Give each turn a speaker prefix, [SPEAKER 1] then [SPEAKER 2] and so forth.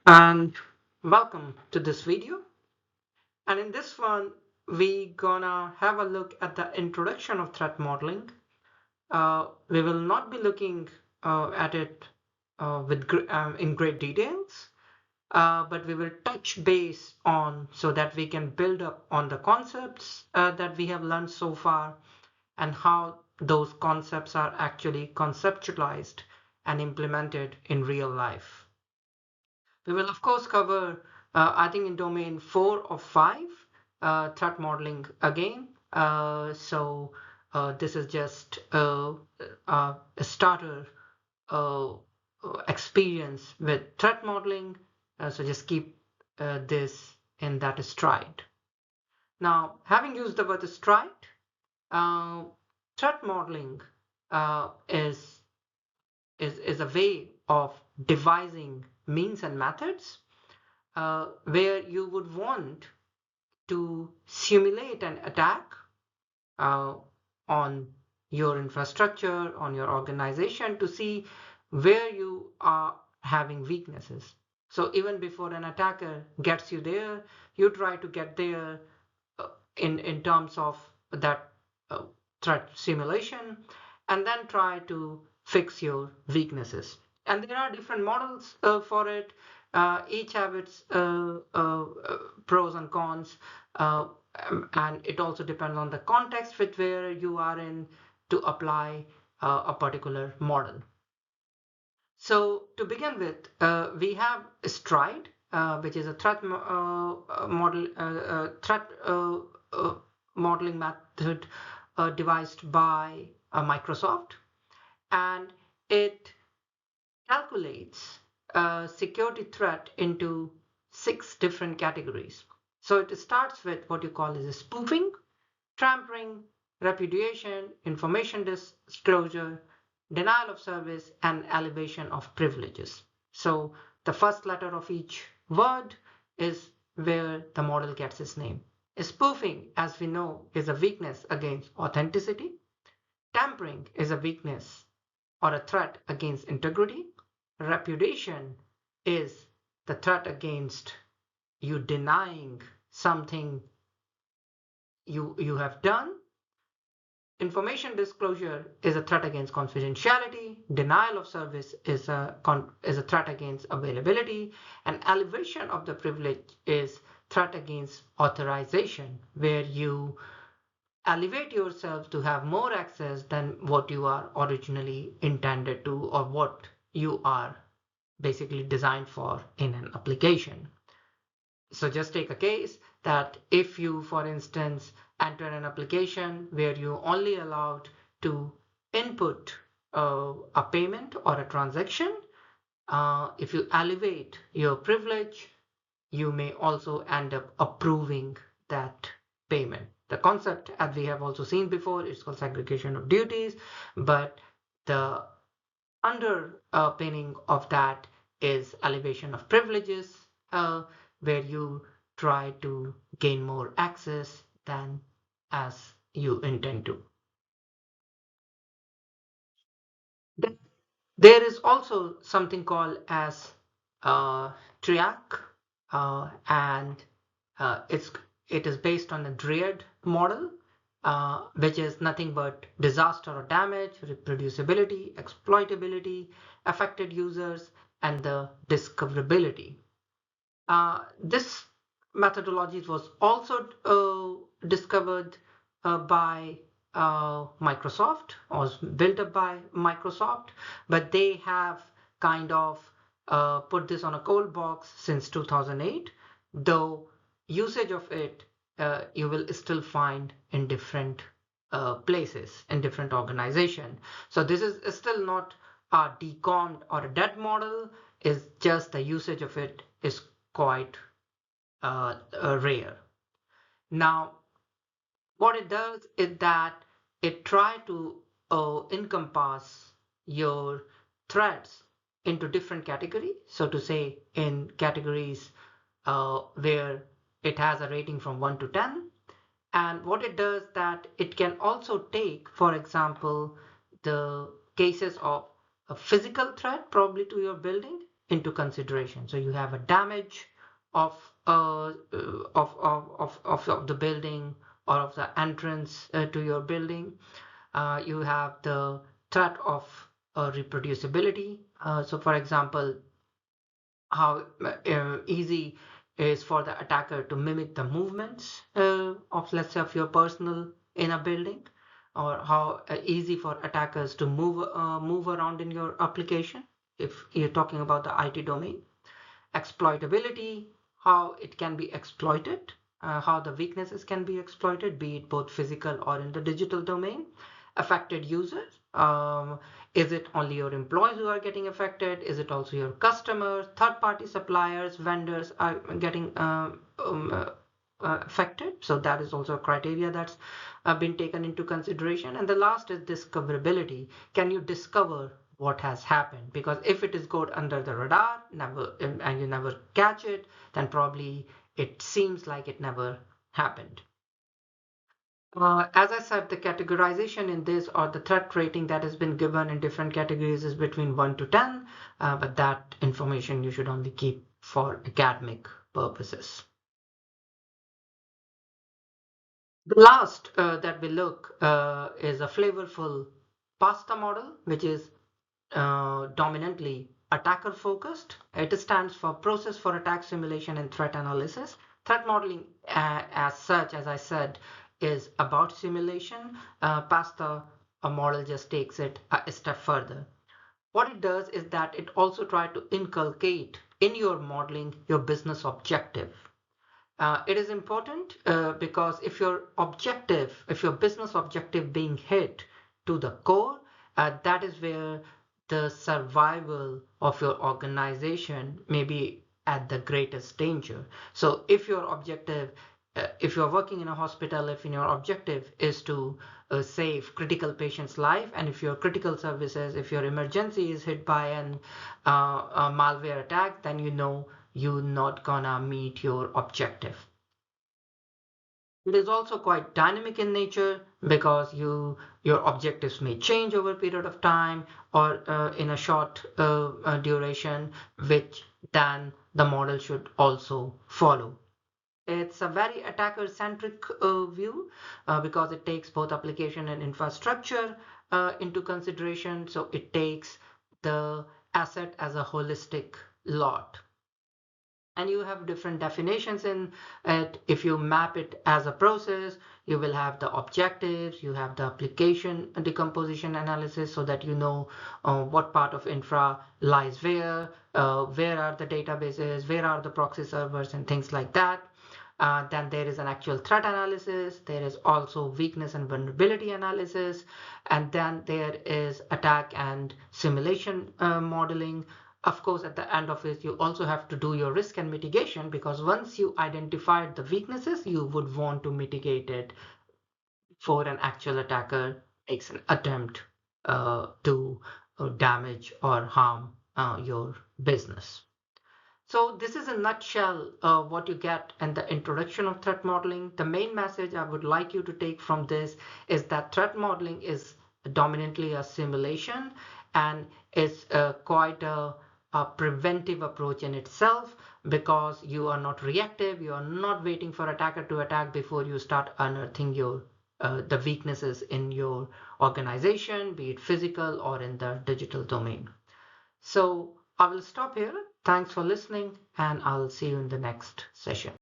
[SPEAKER 1] And welcome to this video. And in this one, we gonna have a look at the introduction of threat modeling. We will not be looking at it in great details, but we will touch base on so that we can build up on the concepts that we have learned so far and how those concepts are actually conceptualized and implemented in real life. We will of course cover, I think in domain 4 or 5, threat modeling again. This is just a starter uh, experience with threat modeling. So just keep this in that stride. Now, having used the word stride, uh, threat modeling is a way of devising means and methods where you would want to simulate an attack uh, on your infrastructure, on your organization, to see where you are having weaknesses. So even before an attacker gets you there, you try to get there in terms of that threat simulation, and then try to fix your weaknesses. And there are different models for it. Each have its pros and cons, and it also depends on the context with where you are in to apply a particular model. So to begin with, we have Stride, which is a threat modeling method devised by Microsoft, and it calculates a security threat into 6 different categories. So it starts with what you call as spoofing, tampering, repudiation, information disclosure, denial of service, and elevation of privileges. So the first letter of each word is where the model gets its name. Spoofing, as we know, is a weakness against authenticity. Tampering is a weakness or a threat against integrity. Repudiation is the threat against you denying something you have done. Information disclosure is a threat against confidentiality. Denial of service is a threat against availability. And elevation of the privilege is threat against authorization, where you elevate yourself to have more access than what you are originally intended to, or what you are basically designed for in an application. So just take a case that if you, for instance, enter an application where you only allowed to input a payment or a transaction, if you elevate your privilege, you may also end up approving that payment. The concept, as we have also seen before, it's called segregation of duties, but the underpinning of that is elevation of privileges, where you try to gain more access than as you intend to. There is also something called as TRIAC, and it is based on a DREAD model, which is nothing but disaster or damage, reproducibility, exploitability, affected users, and the discoverability. This methodology was also discovered by Microsoft, or was built up by Microsoft, but they have kind of put this on a cold box since 2008, though usage of it you will still find in different places, in different organizations. So this is still not a decommed or a dead model, is just the usage of it is quite rare. Now, what it does is that it tries to encompass your threats into different categories. So to say, in categories where it has a rating from 1 to 10. And what it does that it can also take, for example, the cases of a physical threat probably to your building. into consideration. So you have a damage of of the building or of the entrance to your building. You have the threat of reproducibility. So for example, how easy is for the attacker to mimic the movements of, let's say, of your personnel in a building, or how easy for attackers to move around in your application if you're talking about the IT domain. Exploitability, how it can be exploited, how the weaknesses can be exploited, be it both physical or in the digital domain. Affected users, is it only your employees who are getting affected? Is it also your customers, third-party suppliers, vendors are getting affected? So that is also a criteria that's been taken into consideration. And the last is discoverability. Can you discover what has happened? Because if it is good under the radar, never, and you never catch it, then probably it seems like it never happened. As I said, the categorization in this, or the threat rating that has been given in different categories, is between 1 to 10, but that information you should only keep for academic purposes. The last that we look is a flavorful pasta model, which is dominantly attacker focused. It stands for Process for Attack Simulation and Threat Analysis. Threat modeling, as such, as I said, is about simulation. PASTA, a model, just takes it a step further. What it does is that it also tries to inculcate in your modeling your business objective. It is important because if your business objective being hit to the core, that is where the survival of your organization may be at the greatest danger. So if your objective, if you're working in a hospital, if your objective is to save critical patients' life, and if your critical services, if your emergency is hit by a malware attack, then you know you're not gonna meet your objective. It is also quite dynamic in nature because your objectives may change over a period of time, or in a short duration, which then the model should also follow. It's a very attacker-centric view because it takes both application and infrastructure into consideration. So it takes the asset as a holistic lot. And you have different definitions in it. If you map it as a process, you will have the objectives, you have the application decomposition analysis, so that you know what part of infra lies where are the databases, where are the proxy servers, and things like that. Then there is an actual threat analysis. There is also weakness and vulnerability analysis. And then there is attack and simulation modeling. Of course, at the end of it, you also have to do your risk and mitigation, because once you identified the weaknesses, you would want to mitigate it before an actual attacker makes an attempt to damage or harm your business. So this is a nutshell what you get in the introduction of threat modeling. The main message I would like you to take from this is that threat modeling is dominantly a simulation, and is quite a preventive approach in itself, because you are not reactive, you are not waiting for attacker to attack before you start unearthing your the weaknesses in your organization, be it physical or in the digital domain. So I will stop here. Thanks for listening, and I'll see you in the next session.